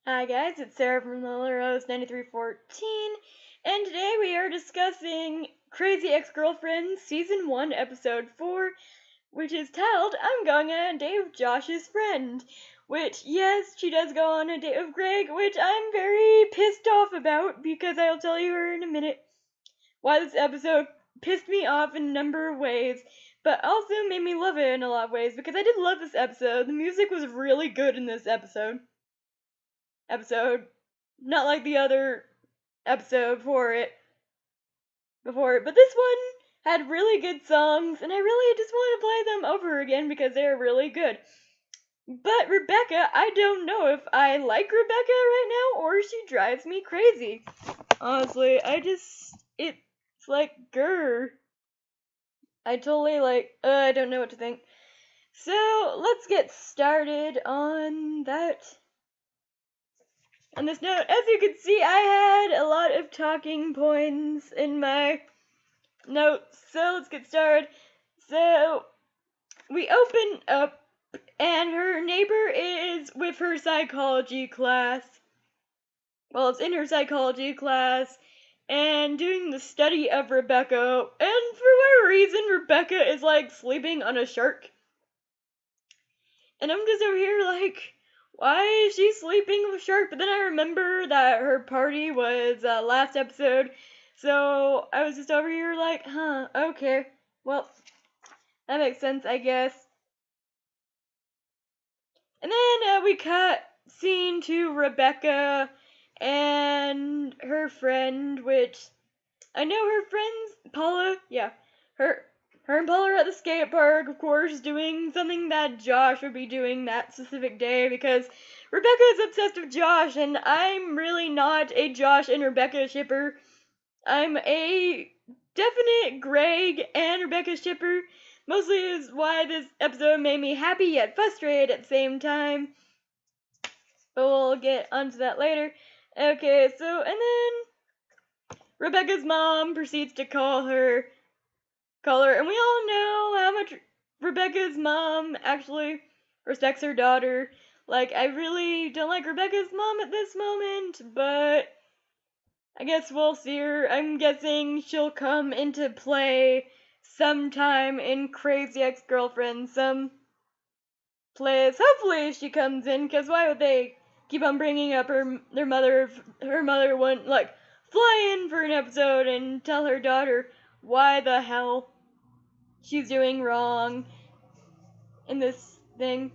Hi guys, it's Sarah from Liller Rose 9314, and today we are discussing Crazy Ex-Girlfriend Season 1, Episode 4, which is titled, I'm Going on a Date with Josh's Friend, which, yes, she does go on a date with Greg, which I'm very pissed off about, because I'll tell you in a minute why this episode pissed me off in a number of ways, but also made me love it in a lot of ways, because I did love this episode. The music was really good in this episode, not like the other episode before it, but this one had really good songs, and I really just want to play them over again because they're really good. But Rebecca, I don't know if I like Rebecca right now or she drives me crazy. Honestly, it's like, grr. I totally I don't know what to think. So, let's get started on that. On this note, as you can see, I had a lot of talking points in my notes, so let's get started. So, we open up, and her neighbor is with her psychology class. Well, it's in her psychology class, and doing the study of Rebecca, and for whatever reason, Rebecca is like sleeping on a shark. And I'm just over here like, why is she sleeping with a shark? But then I remember that her party was last episode, so I was just over here like, huh, okay, well, that makes sense, I guess. And then we cut scene to Rebecca and her friend, which I know her friends, Paula, yeah, her and Paula are at the skate park, of course, doing something that Josh would be doing that specific day, because Rebecca is obsessed with Josh, and I'm really not a Josh and Rebecca shipper. I'm a definite Greg and Rebecca shipper. Mostly is why this episode made me happy yet frustrated at the same time. But we'll get onto that later. Okay, so, and then Rebecca's mom proceeds to call her, and we all know how much Rebecca's mom actually respects her daughter. Like, I really don't like Rebecca's mom at this moment, but I guess we'll see her. I'm guessing she'll come into play sometime in Crazy Ex-Girlfriend, some place. Hopefully she comes in, because why would they keep on bringing up their mother if her mother wouldn't, like, fly in for an episode and tell her daughter why the hell she's doing wrong in this thing.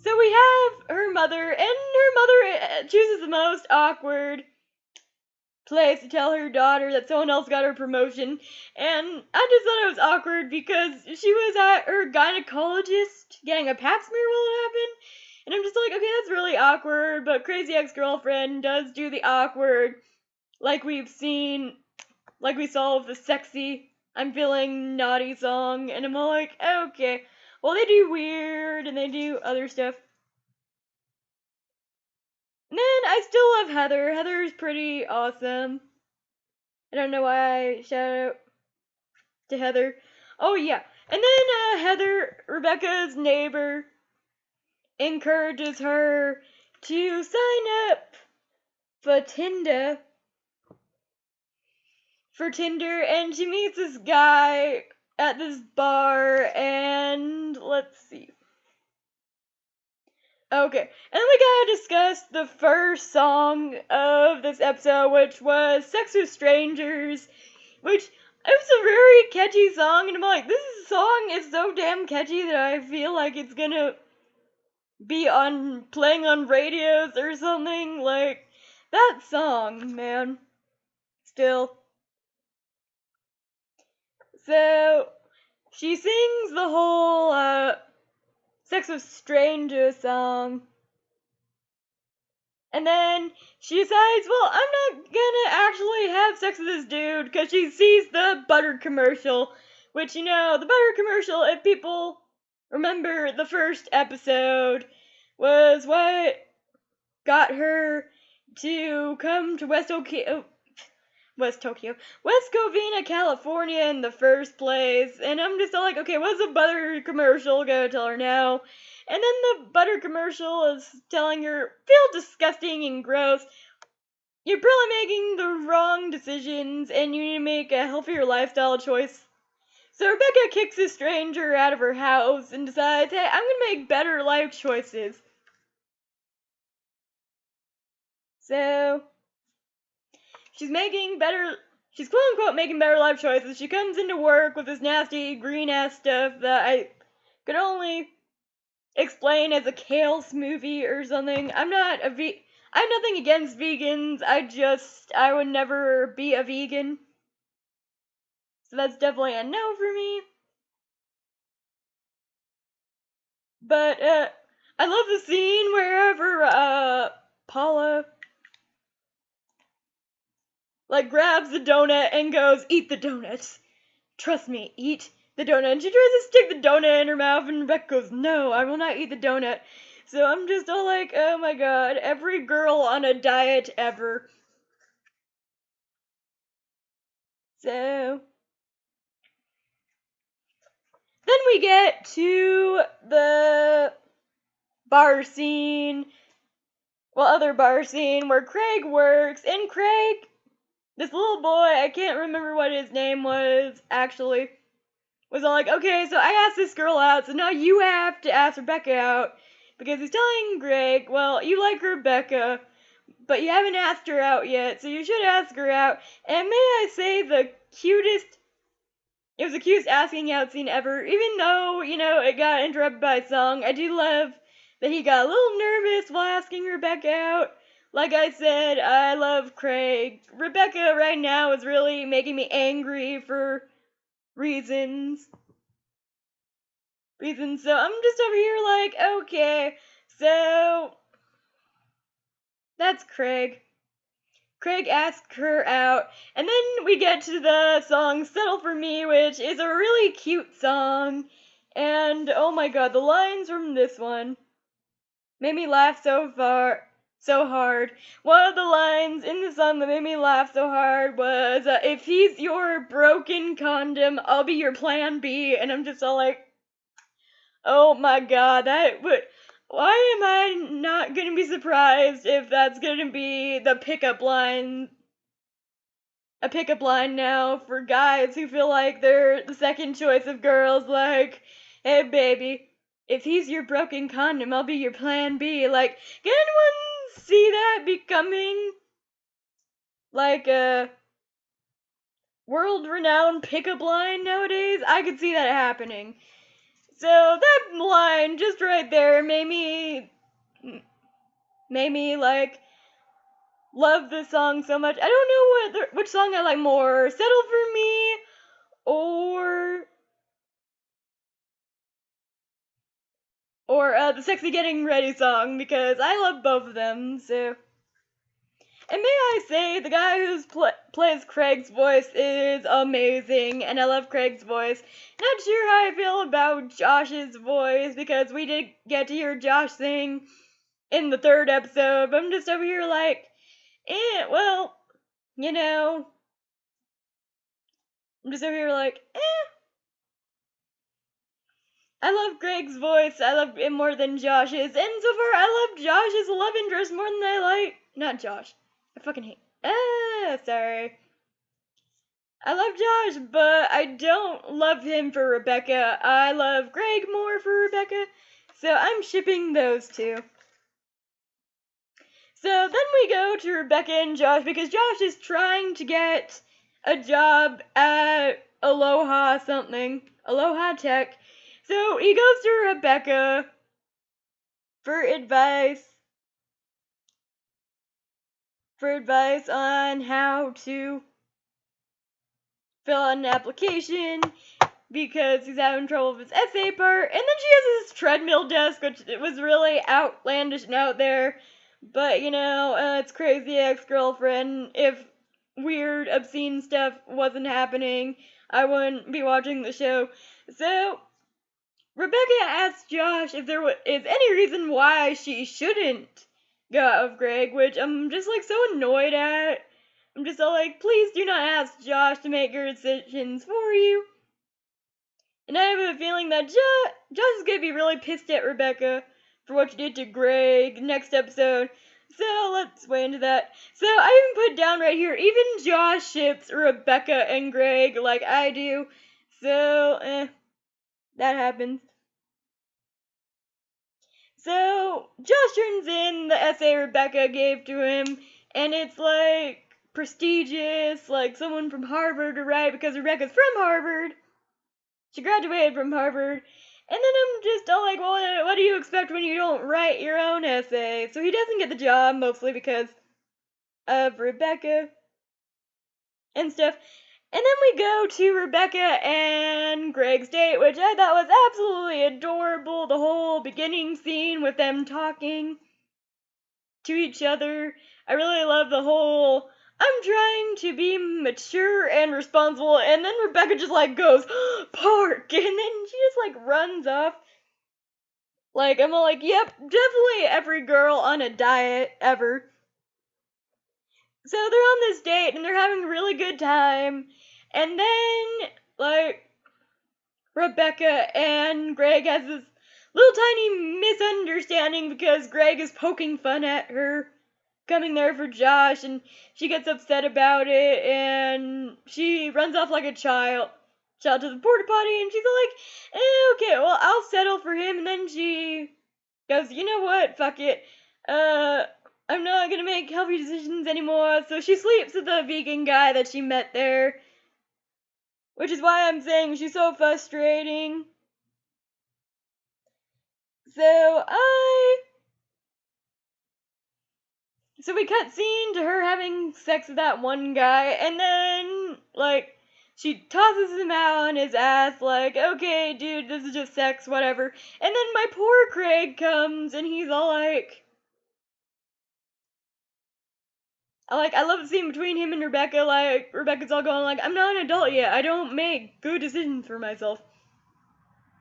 So we have her mother, and her mother chooses the most awkward place to tell her daughter that someone else got her promotion, and I just thought it was awkward because she was at her gynecologist getting a pap smear while it happened, and I'm just like, okay, that's really awkward, but Crazy Ex-Girlfriend does do the awkward, like we saw with the sexy I'm Feeling Naughty song, and I'm all like, okay, well, they do weird, and they do other stuff. And then I still love Heather. Heather's pretty awesome. I don't know why I shout out to Heather. Oh, yeah. And then Heather, Rebecca's neighbor, encourages her to sign up for Tinder. And she meets this guy at this bar, and let's see. Okay, and then we gotta discuss the first song of this episode, which was Sex with Strangers, which it was a very catchy song, and I'm like, this song is so damn catchy that I feel like it's gonna be playing on radios or something. Like, that song, man. Still. So, she sings the whole, Sex with Strangers song. And then she decides, well, I'm not gonna actually have sex with this dude, because she sees the butter commercial. Which, the butter commercial, if people remember the first episode, was what got her to come to West Covina, California in the first place. And I'm just all like, okay, what's the butter commercial gonna tell her now? And then the butter commercial is telling her, feel disgusting and gross. You're probably making the wrong decisions and you need to make a healthier lifestyle choice. So Rebecca kicks a stranger out of her house and decides, hey, I'm gonna make better life choices. So she's quote unquote making better life choices. She comes into work with this nasty green ass stuff that I could only explain as a kale smoothie or something. I have nothing against vegans. I would never be a vegan. So that's definitely a no for me. But I love the scene wherever Paula grabs the donut and goes, eat the donut. Trust me, eat the donut. And she tries to stick the donut in her mouth, and Rebecca goes, no, I will not eat the donut. So I'm just all like, oh my god, every girl on a diet ever. So then we get to the bar scene, other bar scene where Craig works, and Craig, this little boy, I can't remember what his name was, actually, was all like, okay, so I asked this girl out, so now you have to ask Rebecca out, because he's telling Greg, well, you like Rebecca, but you haven't asked her out yet, so you should ask her out, and may I say, it was the cutest asking out scene ever, even though, it got interrupted by a song. I do love that he got a little nervous while asking Rebecca out. Like I said, I love Craig. Rebecca right now is really making me angry for reasons. So I'm just over here like, okay, so that's Craig. Craig asks her out, and then we get to the song Settle For Me, which is a really cute song, and oh my god, the lines from this one made me laugh so hard. One of the lines in the song that made me laugh so hard was, if he's your broken condom, I'll be your plan B, and I'm just all like, oh my god, why am I not gonna be surprised if that's gonna be the pickup line? A pickup line now for guys who feel like they're the second choice of girls, like, hey baby, if he's your broken condom, I'll be your plan B. Like, can anyone see that becoming like a world-renowned pickup line nowadays? I could see that happening. So that line just right there made me love this song so much. I don't know which song I like more, Settle For Me or the Sexy Getting Ready song, because I love both of them, so. And may I say, the guy who plays Craig's voice is amazing, and I love Craig's voice. Not sure how I feel about Josh's voice, because we did get to hear Josh sing in the third episode, but I'm just over here like, well, I'm just over here like, I love Greg's voice. I love it more than Josh's. And so far, I love Josh's love interest more than I like. Not Josh. I fucking hate. Sorry. I love Josh, but I don't love him for Rebecca. I love Greg more for Rebecca. So I'm shipping those two. So then we go to Rebecca and Josh, because Josh is trying to get a job at Aloha Tech. So he goes to Rebecca for advice on how to fill out an application, because he's having trouble with his essay part. And then she has this treadmill desk, which it was really outlandish and out there. But, it's crazy ex-girlfriend. If weird, obscene stuff wasn't happening, I wouldn't be watching the show. So Rebecca asked Josh if there is any reason why she shouldn't go out with Greg, which I'm just so annoyed at. I'm just all like, please do not ask Josh to make your decisions for you. And I have a feeling that Josh is gonna be really pissed at Rebecca for what she did to Greg next episode. So let's way into that. So I even put down right here, even Josh ships Rebecca and Greg like I do. So, that happens. So Josh turns in the essay Rebecca gave to him, and it's like prestigious, like someone from Harvard to write because Rebecca's from Harvard. She graduated from Harvard. And then I'm just all like, well, what do you expect when you don't write your own essay? So he doesn't get the job, mostly because of Rebecca and stuff. And then we go to Rebecca and Greg's date, which I thought was absolutely adorable. The whole beginning scene with them talking to each other. I really love the whole, I'm trying to be mature and responsible, and then Rebecca just like goes, park, and then she just like runs off. Like, I'm all like, yep, definitely every girl on a diet ever. So they're on this date and they're having a really good time, and then, like, Rebecca and Greg has this little tiny misunderstanding because Greg is poking fun at her coming there for Josh, and she gets upset about it, and she runs off like a child to the porta potty, and she's like, okay, well, I'll settle for him, and then she goes, you know what, fuck it, I'm not gonna make healthy decisions anymore, so she sleeps with the vegan guy that she met there, which is why I'm saying she's so frustrating. So we cut scene to her having sex with that one guy, and then, like, she tosses him out on his ass, like, okay, dude, this is just sex, whatever. And then my poor Craig comes, and he's all like, I love the scene between him and Rebecca, like, Rebecca's all going, like, I'm not an adult yet, I don't make good decisions for myself.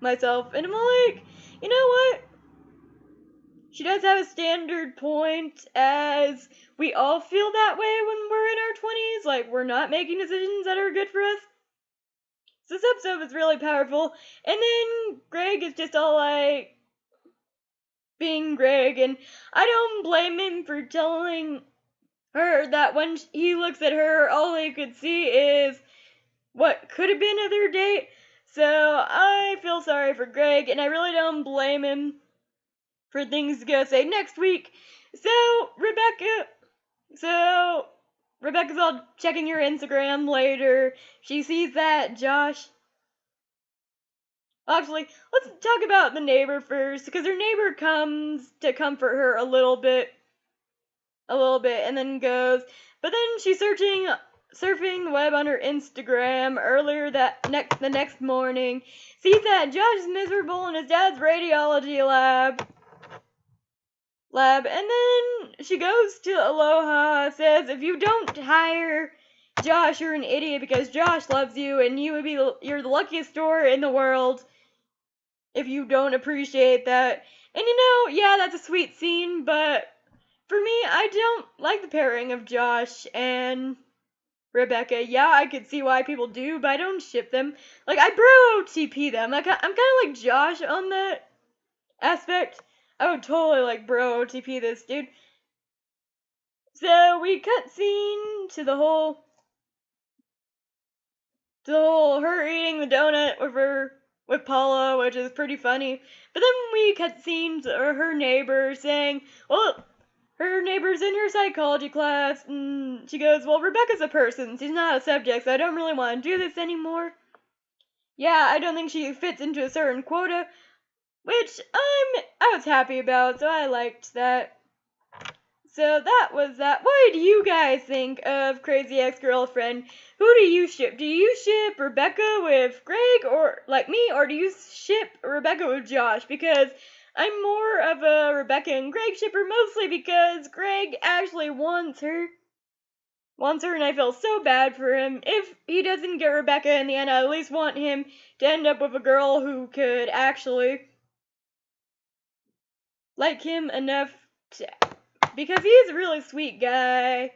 And I'm all like, you know what? She does have a standard point, as we all feel that way when we're in our 20s, like, we're not making decisions that are good for us. So this episode was really powerful, and then Greg is just all like, being Greg, and I don't blame him for telling her that when he looks at her, all he could see is what could have been their date. So I feel sorry for Greg, and I really don't blame him for things to go say next week. So Rebecca's all checking her Instagram later. She sees that Josh. Actually, let's talk about the neighbor first, because her neighbor comes to comfort her a little bit, and then goes. But then she's surfing the web on her Instagram earlier the next morning, sees that Josh is miserable in his dad's radiology lab, and then she goes to Aloha, says, if you don't hire Josh, you're an idiot because Josh loves you, and you're the luckiest store in the world if you don't appreciate that. And yeah, that's a sweet scene, but for me, I don't like the pairing of Josh and Rebecca. Yeah, I could see why people do, but I don't ship them. Like, I bro OTP them. Like, I'm kind of like Josh on that aspect. I would totally like bro OTP this dude. So we cut scene to the whole her eating the donut with Paula, which is pretty funny. But then we cut scene to her neighbor saying, well, her neighbor's in her psychology class, and she goes, well, Rebecca's a person, she's not a subject, so I don't really want to do this anymore. Yeah, I don't think she fits into a certain quota, which I was happy about, so I liked that. So that was that. What do you guys think of Crazy Ex-Girlfriend? Who do you ship? Do you ship Rebecca with Greg, or like me, or do you ship Rebecca with Josh? Because I'm more of a Rebecca and Greg shipper, mostly because Greg actually wants her, and I feel so bad for him. If he doesn't get Rebecca in the end, I at least want him to end up with a girl who could actually like him enough to, because he's a really sweet guy.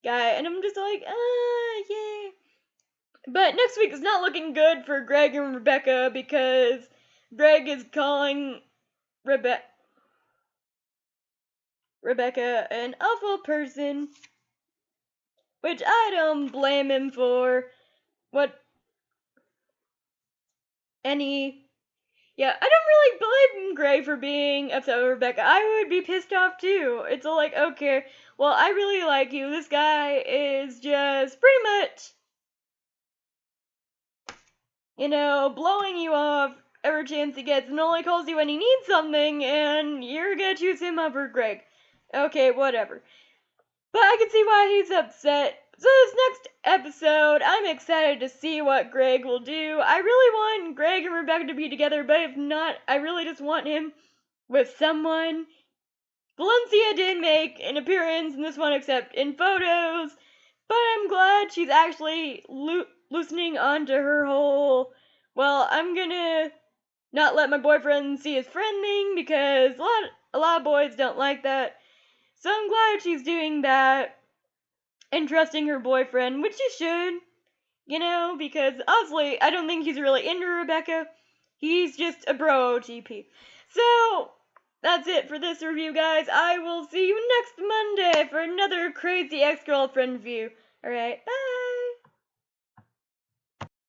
guy, and I'm just like, yay. But next week is not looking good for Greg and Rebecca because Greg is calling Rebecca an awful person, which I don't blame him for. Yeah, I don't really blame Greg for being upset with Rebecca. I would be pissed off too. It's all like, okay, well, I really like you. This guy is just pretty much, blowing you off every chance he gets and only calls you when he needs something, and you're gonna choose him over Greg. Okay, whatever. But I can see why he's upset. So this next episode, I'm excited to see what Greg will do. I really want Greg and Rebecca to be together, but if not, I really just want him with someone. Valencia did make an appearance in this one except in photos, but I'm glad she's actually loosening onto her whole, well, I'm gonna not let my boyfriend see his friend thing because a lot of boys don't like that. So I'm glad she's doing that and trusting her boyfriend, which she should, because honestly, I don't think he's really into Rebecca. He's just a bro OTP. So, that's it for this review, guys. I will see you next Monday for another crazy ex-girlfriend review. Alright, bye.